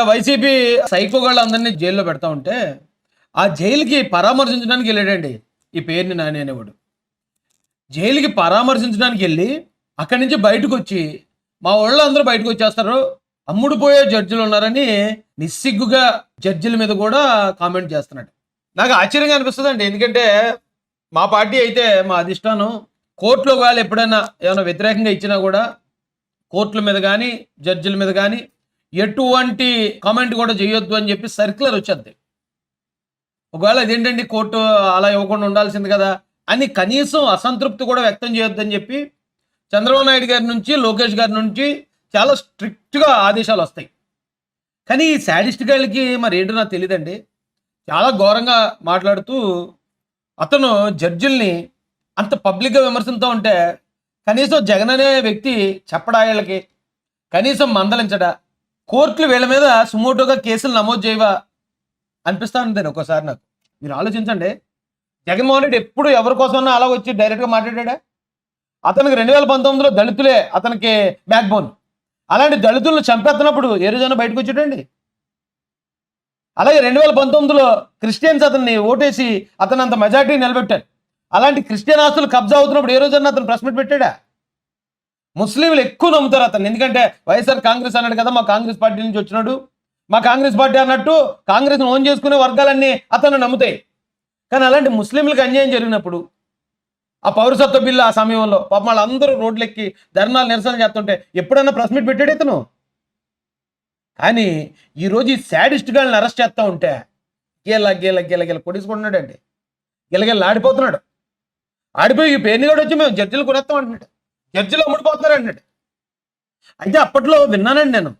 YCP సైకోగాళ్ళందరినీ జైల్లో పెడతా ఉంటే, ఆ జైలుకి పరామర్శించడానికి వెళ్ళాడండి ఈ పేర్ని నాని అనేవాడు. జైలుకి పరామర్శించడానికి వెళ్ళి, అక్కడి నుంచి బయటకొచ్చి, మా వోళ్ళందరూ బయటకొచ్చేస్తారు, అమ్ముడు పోయే జడ్జిలు ఉన్నారని నిస్సిగ్గుగా జడ్జిల మీద కూడా కామెంట్ చేస్తున్నాడు. నాకు ఆశ్చర్యంగా అనిపిస్తుందండి. ఎందుకంటే మా పార్టీ అయితే మా అధిష్టానం కోర్టులో వాళ్ళు ఎప్పుడైనా ఏమైనా వ్యతిరేకంగా ఇచ్చినా కూడా కోర్టుల మీద కానీ జడ్జిల మీద కానీ ఎటువంటి కామెంట్ కూడా చేయొద్దు అని చెప్పి సర్క్యులర్ వచ్చేది. ఒకవేళ అదేంటండి కోర్టు అలా ఇవ్వకుండా ఉండాల్సింది కదా అని కనీసం అసంతృప్తి కూడా వ్యక్తం చేయొద్దని చెప్పి చంద్రబాబు నాయుడు గారి నుంచి లోకేష్ గారి నుంచి చాలా స్ట్రిక్ట్గా ఆదేశాలు వస్తాయి. కానీ ఈ శాడిస్ట్ గాళ్ళకి మరి ఏంటో నాకు తెలియదండి. చాలా ఘోరంగా మాట్లాడుతూ అతను జడ్జిల్ని అంత పబ్లిక్గా విమర్శిస్తూ ఉంటే కనీసం జగన్ అనే వ్యక్తి చెప్పడాయలకి కనీసం మందలించడా, కోర్టులు వీళ్ళ మీద సుమోటోగా కేసులు నమోదు చేయవా అనిపిస్తా ఉంటుంది ఒక్కోసారి నాకు. మీరు ఆలోచించండి, జగన్మోహన్ రెడ్డి ఎప్పుడు ఎవరి కోసమన్నా అలా వచ్చి డైరెక్ట్గా మాట్లాడా? అతనికి 2019లో దళితులే అతనికి బ్యాక్ బోన్. అలాంటి దళితులను చంపేస్తున్నప్పుడు ఏ రోజైనా బయటకు వచ్చాడండి? అలాగే 2019లో క్రిస్టియన్స్ అతన్ని ఓటేసి అతను అంత మెజార్టీ నిలబెట్టారు. అలాంటి క్రిస్టియన్ ఆస్తులు కబ్జా అవుతున్నప్పుడు ఏ రోజన్నా అతను ప్రెస్ మీట్ పెట్టాడా? ముస్లింలు ఎక్కువ నమ్ముతారు అతను. ఎందుకంటే వైఎస్ఆర్ కాంగ్రెస్ అన్నాడు కదా, మా కాంగ్రెస్ పార్టీ నుంచి వచ్చినాడు, మా కాంగ్రెస్ పార్టీ అన్నట్టు కాంగ్రెస్ను ఓన్ చేసుకునే వర్గాలన్నీ అతను నమ్ముతాయి. కానీ అలాంటి ముస్లింలకు అన్యాయం జరిగినప్పుడు ఆ పౌరసత్వ బిల్లు ఆ సమయంలో పాపం వాళ్ళందరూ రోడ్లెక్కి ధర్నాలు నిరసన చేస్తుంటే ఎప్పుడన్నా ప్రెస్ మీట్ పెట్టాడు ఇతను? కానీ ఈరోజు ఈ శాడిస్ట్ గాళ్ళని అరెస్ట్ చేస్తూ ఉంటే గీల గీల గీల గీల కొట్టేసుకుంటున్నాడండి. గిలగిల ఆడిపోతున్నాడు. ఆడిపోయి ఈ పేరుని కూడా వచ్చి మేము జడ్జిలు కొనేస్తాం అంటున్నాడు, జడ్జిలు అమ్ముడిపోతున్నారు అంటున్నాడు. అయితే అప్పట్లో విన్నానండి నేను,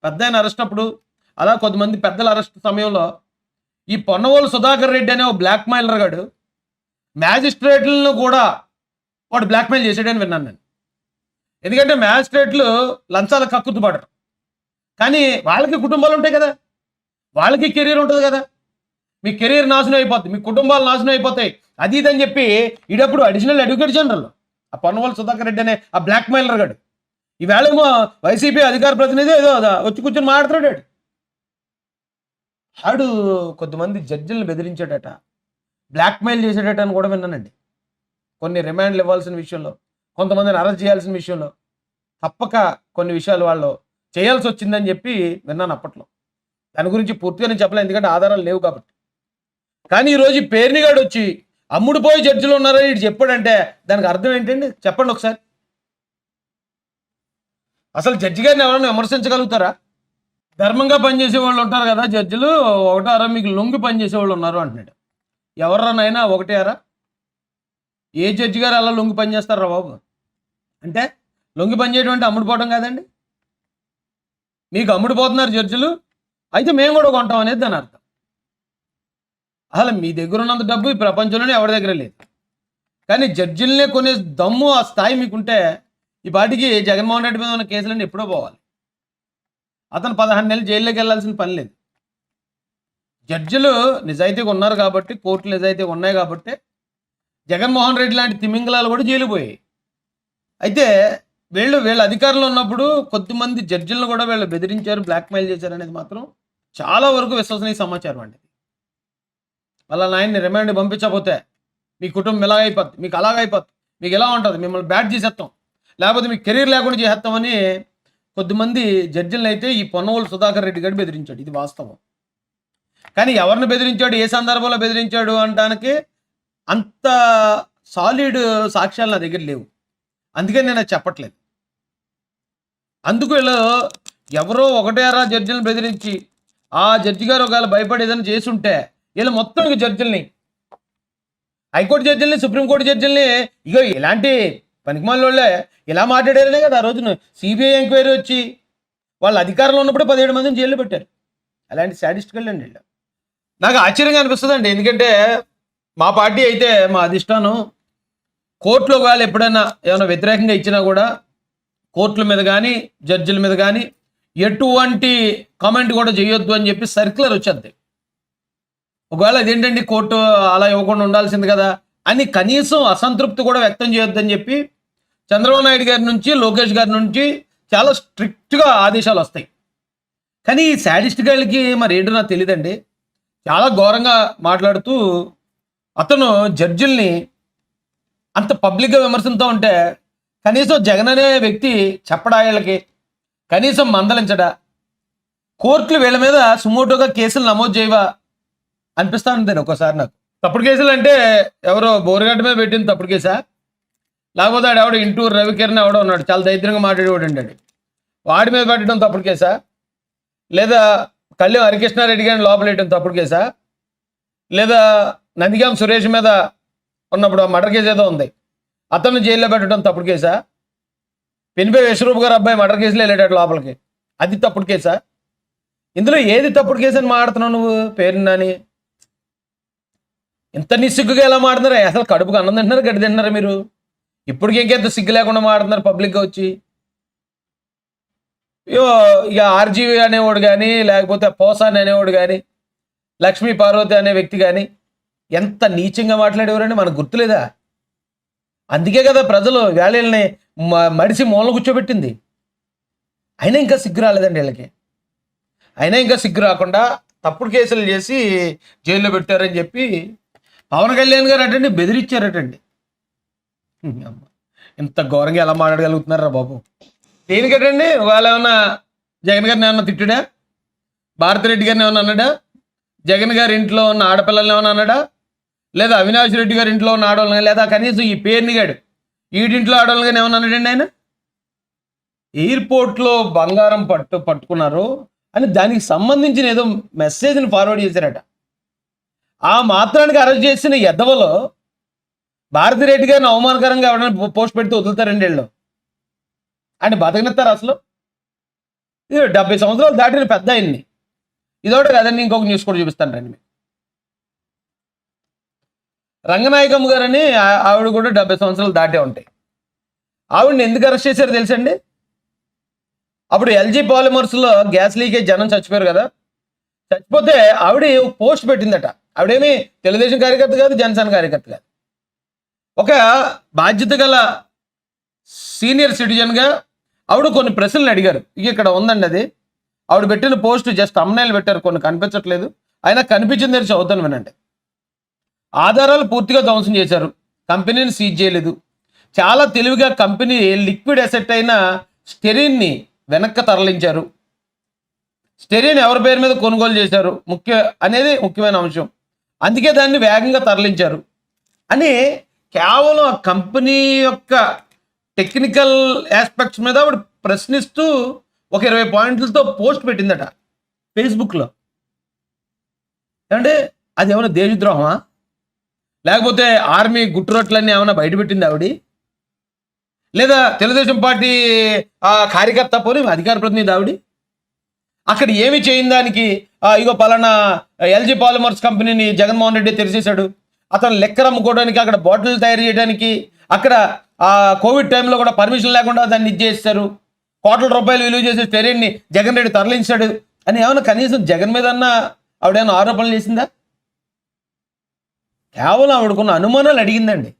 పెద్ద ఆయన అరెస్ట్ అప్పుడు అలా కొంతమంది పెద్దల అరెస్ట్ సమయంలో ఈ పొన్నవోలు సుధాకర్ రెడ్డి అనే ఓ బ్లాక్ మెయిలర్ గాడు మ్యాజిస్ట్రేట్లను కూడా వాడు బ్లాక్మెయిల్ చేసాడని విన్నాను నేను. ఎందుకంటే మ్యాజిస్ట్రేట్లు లంచాల కక్కుతుపడరు, కానీ వాళ్ళకి కుటుంబాలు ఉంటాయి కదా, వాళ్ళకి కెరీర్ ఉంటుంది కదా. మీ కెరీర్ నాశనం అయిపోద్ది, మీ కుటుంబాలు నాశనం అయిపోతాయి, అది ఇదని చెప్పి ఈడప్పుడు అడిషనల్ అడ్వకేట్ జనరల్ ఆ పొన్నవోలు సుధాకర్ రెడ్డి అనే ఆ బ్లాక్ మెయిలర్ గాడు ఈవేళేమో వైసీపీ అధికార ప్రతినిధి ఏదో వచ్చి కూర్చొని మాట్లాడుతున్నాడు. ఆడు కొంతమంది జడ్జిలను బెదిరించాడట, బ్లాక్మెయిల్ చేసేటట్టు అని కూడా విన్నానండి. కొన్ని రిమాండ్లు ఇవ్వాల్సిన విషయంలో, కొంతమందిని అరెస్ట్ చేయాల్సిన విషయంలో తప్పక కొన్ని విషయాలు వాళ్ళు చేయాల్సి వచ్చిందని చెప్పి విన్నాను అప్పట్లో. దాని గురించి పూర్తిగా నేను చెప్పలేను, ఎందుకంటే ఆధారాలు లేవు కాబట్టి. కానీ ఈరోజు పేర్నిగాడు వచ్చి అమ్ముడుపోయి జడ్జిలు ఉన్నారని ఇటు చెప్పాడంటే దానికి అర్థం ఏంటండి? చెప్పండి ఒకసారి. అసలు జడ్జి గారిని ఎవరైనా విమర్శించగలుగుతారా? ధర్మంగా పనిచేసే వాళ్ళు ఉంటారు కదా జడ్జిలు, ఒకటారా మీకు లొంగి పనిచేసే వాళ్ళు ఉన్నారు అంటున్నాడు. ఎవరనైనా ఒకటేరా? ఏ జడ్జి గారు అలా లొంగి పని చేస్తారా బాబు? అంటే లొంగి పని చేయడం అంటే అమ్ముడుపోవడం కాదండి. మీకు అమ్ముడుపోతున్నారు జడ్జిలు, అయితే మేము కూడా కొంటాం అనేది దాని అర్థం. అసలు మీ దగ్గర ఉన్నంత డబ్బు ఈ ప్రపంచంలోనే ఎవరి దగ్గర లేదు. కానీ జడ్జిల్నే కొనే దమ్ము ఆ స్థాయి మీకుంటే ఈ పాటికి జగన్మోహన్ రెడ్డి మీద ఉన్న కేసులన్నీ ఎప్పుడో పోవాలి. అతను 16 నెలలు జైల్లోకి వెళ్ళాల్సిన పని లేదు. జడ్జిలు నిజాయితీగా ఉన్నారు కాబట్టి, కోర్టులు నిజాయితీగా ఉన్నాయి కాబట్టి జగన్మోహన్ రెడ్డి లాంటి తిమింగలాలు కూడా జైలు పోయాయి. అయితే వీళ్ళ అధికారంలో ఉన్నప్పుడు కొద్దిమంది జడ్జిలను కూడా వీళ్ళు బెదిరించారు, బ్లాక్మెయిల్ చేశారు అనేది మాత్రం చాలా వరకు విశ్వసనీయ సమాచారం అండి. వాళ్ళ నాయన్ని రిమాండ్ పంపించకపోతే మీ కుటుంబం ఇలాగ అయిపోద్ది, మీకు అలాగైపోద్ది, మీకు ఎలా ఉంటుంది, మిమ్మల్ని బ్యాట్ చేసేస్తాం, లేకపోతే మీకు కెరీర్ లేకుండా చేసేస్తామని కొద్దిమంది జడ్జిలను అయితే ఈ పొన్నవోలు సుధాకర్ రెడ్డి గారు బెదిరించాడు. ఇది వాస్తవం. కానీ ఎవరిని బెదిరించాడు, ఏ సందర్భంలో బెదిరించాడు అనడానికి అంత సాలిడ్ సాక్ష్యాలు నా దగ్గర లేవు. అందుకని నేను అది చెప్పట్లేదు. అందుకు వీళ్ళు ఎవరో ఒకటేరా జడ్జిలను బెదిరించి ఆ జడ్జి గారు ఒకవేళ భయపడి ఏదైనా చేసి ఉంటే వీళ్ళు మొత్తం జడ్జిల్ని, హైకోర్టు జడ్జిల్ని, సుప్రీంకోర్టు జడ్జిల్ని ఇగో ఇలాంటి పనికిమాల వాళ్ళే ఇలా మాట్లాడారనే కదా ఆ రోజున సిబిఐ ఎంక్వైరీ వచ్చి వాళ్ళ అధికారంలో ఉన్నప్పుడు 17 మందిని జైల్లో పెట్టారు. అలాంటి శాడిస్ట్ వెళ్ళండి వీళ్ళు. నాకు ఆశ్చర్యంగా అనిపిస్తుందండి. ఎందుకంటే మా పార్టీ అయితే మా అధిష్టానం కోర్టులో వాళ్ళు ఎప్పుడైనా ఏమైనా వ్యతిరేకంగా ఇచ్చినా కూడా కోర్టుల మీద కానీ జడ్జిల మీద కానీ ఎటువంటి కామెంట్ కూడా చేయొద్దు అని చెప్పి సర్క్యులర్ వచ్చేది. ఒకవేళ అదేంటండి కోర్టు అలా ఇవ్వకుండా ఉండాల్సింది కదా అని కనీసం అసంతృప్తి కూడా వ్యక్తం చేయొద్దని చెప్పి చంద్రబాబు నాయుడు గారి నుంచి లోకేష్ గారి నుంచి చాలా స్ట్రిక్ట్గా ఆదేశాలు వస్తాయి. కానీ ఈ శాడిస్ట్ గాళ్ళకి మరి ఏంటో నాకు తెలియదండి. చాలా ఘోరంగా మాట్లాడుతూ అతను జడ్జిల్ని అంత పబ్లిక్గా విమర్శిస్తూ ఉంటే కనీసం జగన్ అనే వ్యక్తి చెప్పడా వీళ్ళకి, కనీసం మందలించడా, కోర్టులు వీళ్ళ మీద సుమోటోగా కేసులు నమోదు చేయవా అనిపిస్తా ఉంటుంది ఒక్కోసారి నాకు. తప్పుడు కేసులు అంటే ఎవరో బోరుగడ్డ మీద పెట్టింది తప్పుడు కేసా, లేకపోతే ఆడెవడో ఇంటూరు రవికిరణ్ ఎవడో ఉన్నాడు చాలా దరిద్రంగా మాట్లాడేవాడు అండి, వాడి మీద పెట్టడం తప్పుడు కేసా, లేదా కళ్యాణ్ హరికృష్ణారెడ్డి గారిని లోపల వేయడం తప్పుడు కేసా, లేదా నందిగాం సురేష్ మీద ఉన్నప్పుడు మర్డర్ కేసు ఏదో ఉంది అతన్ని జైల్లో పెట్టడం తప్పుడు కేసా, పెనిపే విశ్వరూప్ గారు అబ్బాయి మర్డర్ కేసులో వెళ్ళేటట్టు లోపలికి, అది తప్పుడు కేసా? ఇందులో ఏది తప్పుడు కేసు అని మాడుతున్నావు నువ్వు పేరున్నాని? ఇంత నిస్సిగ్గుగా ఎలా మాడుతున్నారా? అసలు కడుపుకు అన్నం తింటున్నారు గడ్డి తింటున్నారా మీరు? ఇప్పటికి ఇంకెంత సిగ్గు లేకుండా మాడుతున్నారు పబ్లిక్గా వచ్చి. ఇక ఆర్జీవి అనేవాడు కానీ, లేకపోతే పోసాని అనేవాడు కానీ, లక్ష్మీ పార్వతి అనే వ్యక్తి కానీ ఎంత నీచంగా మాట్లాడేవారండి మనకు గుర్తులేదా? అందుకే కదా ప్రజలు వేళల్ని మడిసి మూల కూర్చోబెట్టింది. అయినా ఇంకా సిగ్గు రాలేదండి వీళ్ళకి. అయినా ఇంకా సిగ్గు రాకుండా తప్పుడు కేసులు చేసి జైల్లో పెట్టారని చెప్పి పవన్ కళ్యాణ్ గారు అటండి బెదిరించారటండి. ఇంత ఘోరంగా ఎలా మాట్లాడగలుగుతున్నారా బాబు? దేనికటండి? వాళ్ళు ఏమన్నా జగన్ గారిని ఏమన్నా తిట్టాడా? భారతిరెడ్డి గారిని ఏమన్నా అన్నాడా? జగన్ గారి ఇంట్లో ఉన్న ఆడపిల్లల్ని ఏమన్నా అన్నాడా? లేదా అవినాష్ రెడ్డి గారి ఇంట్లో ఉన్న ఆడవాళ్ళని, లేదా కనీసం ఈ పేరుని గాడు ఈడింట్లో ఆడవాళ్ళని కానీ ఏమన్నా అన్నాడండి ఆయన? ఎయిర్పోర్ట్లో బంగారం పట్టుకున్నారు అని దానికి సంబంధించిన ఏదో మెసేజ్ని ఫార్వర్డ్ చేశారట. ఆ మాత్రానికి అరెస్ట్ చేసిన ఎద్దవలో భారతిరెడ్డి గారిని అవమానకరంగా ఎవరైనా పోస్ట్ పెడితే వదులుతారండి వీళ్ళు? ఆయన బతకనిస్తారు అసలు? ఇది 70 సంవత్సరాలు దాటిన పెద్ద ఆయన్ని. ఇదొకటి కదండి, ఇంకొక న్యూస్ కూడా చూపిస్తాను రండి మీకు. రంగనాయకమ్మ గారని ఆవిడ కూడా 70 సంవత్సరాలు దాటే ఉంటాయి. ఆవిడని ఎందుకు అరెస్ట్ చేశారో తెలుసండి? అప్పుడు ఎల్జీ పాలిమర్స్లో గ్యాస్ లీకేజ్ జనం చచ్చిపోయారు కదా, చచ్చిపోతే ఆవిడ పోస్ట్ పెట్టిందట. ఆవిడేమి తెలుగుదేశం కార్యకర్త కాదు, జనసేన కార్యకర్త కాదు. ఒక బాధ్యత గల సీనియర్ సిటిజన్గా ఆవిడ కొన్ని ప్రశ్నలు అడిగారు. ఇక్కడ ఉందండి అది, ఆవిడ పెట్టిన పోస్ట్ జస్ట్ thumbnail పెట్టారు, కొన్ని కనిపించట్లేదు, అయినా కనిపించింది తెరిచి చదువుతాను వినండి. ఆధారాలు పూర్తిగా ధ్వంసం చేశారు, కంపెనీని సీజ్ చేయలేదు, చాలా తెలివిగా కంపెనీ లిక్విడ్ అసెట్ అయిన స్టెరీన్ని వెనక్కి తరలించారు, స్టెరీన్ ఎవరి పేరు మీద కొనుగోలు చేశారు అనేది ముఖ్యమైన అంశం, అందుకే దాన్ని వేగంగా తరలించారు అని కేవలం ఆ కంపెనీ యొక్క టెక్నికల్ ఆస్పెక్ట్స్ మీద ఆవిడ ప్రశ్నిస్తూ ఒక 20 పాయింట్లతో పోస్ట్ పెట్టిందట ఫేస్బుక్లో. అంటే అది ఏమైనా దేశద్రోహమా, లేకపోతే ఆర్మీ గుట్టురొట్లన్నీ ఏమైనా బయటపెట్టింది ఆవిడ, లేదా తెలుగుదేశం పార్టీ కార్యకర్త పోనీ అధికార ప్రతినిధి ఆవిడ? అక్కడ ఏమి చేయని దానికి ఇగో పలానా ఎల్జీ పాలిమర్స్ కంపెనీని జగన్మోహన్ రెడ్డి తెరిచేశాడు, అతను లెక్కర్ అమ్ముకోవడానికి, అక్కడ బాటిల్ తయారు చేయడానికి, అక్కడ కోవిడ్ టైంలో కూడా పర్మిషన్ లేకుండా దాన్ని ఇచ్చేస్తారు, కోట్ల రూపాయలు విలువ చేసే స్టెరీన్ని జగన్ రెడ్డి తరలించాడు అని ఏమైనా కనీసం జగన్ మీద అన్న ఆవిడేమైనా ఆరోపణలు చేసిందా? కేవలం ఆవిడకున్న అనుమానాలు అడిగిందండి.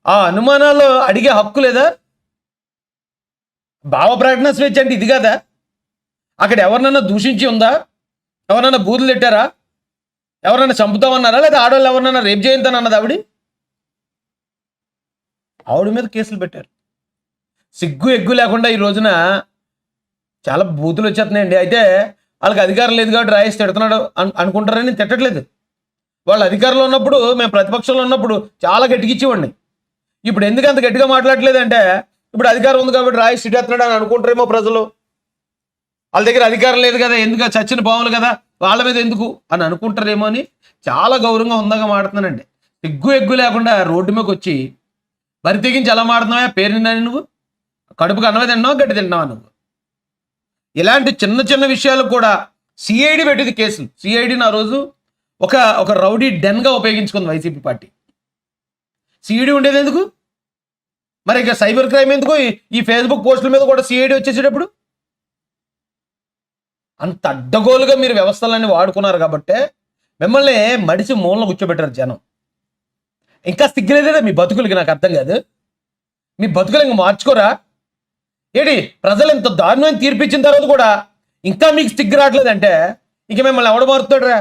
ఆ అనుమానాలు అడిగే హక్కు లేదా? భావ ప్రకటన స్వేచ్ఛ అంటే ఇది కదా? అక్కడ ఎవరినన్నా దూషించి ఉందా? ఎవరన్నా బూతులు తిట్టారా? ఎవరన్నా చంపుతామన్నారా? లేదా ఆడవాళ్ళు ఎవరినన్నా రేప్ చేయిందని అన్నది ఆవిడ మీద కేసులు పెట్టారు. సిగ్గు ఎగ్గు లేకుండా ఈ రోజున చాలా బూతులు వచ్చేస్తున్నాయండి. అయితే వాళ్ళకి అధికారం లేదు కాబట్టి రాయేసి తిడుతున్నాడు అనుకుంటారని తిట్టట్లేదు. వాళ్ళు అధికారంలో ఉన్నప్పుడు, మేము ప్రతిపక్షంలో ఉన్నప్పుడు చాలా గట్టిగా ఇచ్చేవాడిని. ఇప్పుడు ఎందుకు అంత గట్టిగా మాట్లాడలేదంటే ఇప్పుడు అధికారం ఉంది కాబట్టి రాయేసి తిట్టేస్తున్నాడు అని అనుకుంటారేమో ప్రజలు. వాళ్ళ దగ్గర అధికారం లేదు కదా, ఎందుకు చచ్చిన పాములు కదా, వాళ్ళ మీద ఎందుకు అని అనుకుంటారేమో అని చాలా గౌరవంగా ఉందాగా మాడుతున్నానండి. సిగ్గు ఎగ్గు లేకుండా రోడ్డు మీదకి వచ్చి బరి తెగించి ఎలా మాడుతున్నావా? పేరు నిన్నాను నువ్వు? కడుపుకి అన్నమే తిన్నావు, గడ్డి తిన్నావా నువ్వు? ఇలాంటి చిన్న చిన్న విషయాలు కూడా సిఐడి పెట్టింది కేసులు. సిఐడిని ఆ రోజు ఒక రౌడీ డెన్గా ఉపయోగించుకుంది వైసీపీ పార్టీ. సిఐడి ఉండేది ఎందుకు మరి? ఇక సైబర్ క్రైమ్ ఎందుకు? ఈ ఫేస్బుక్ పోస్టుల మీద కూడా సిఐడి వచ్చేసేటప్పుడు అంత అడ్డగోలుగా మీరు వ్యవస్థలన్నీ వాడుకున్నారు కాబట్టే మిమ్మల్ని మడిసి మూలన కూర్చోబెట్టారు జనం. ఇంకా సిగ్గులేదా మీ బతుకులకి? నాకు అర్థం కాదు. మీ బతుకులు ఇంకా మార్చుకోరా ఏంటి? ప్రజలు ఇంత దారుణమైన తీర్పిచ్చిన తర్వాత కూడా ఇంకా మీకు స్టిక్ రావట్లేదంటే ఇక మిమ్మల్ని ఎవడు మారుతాడురా?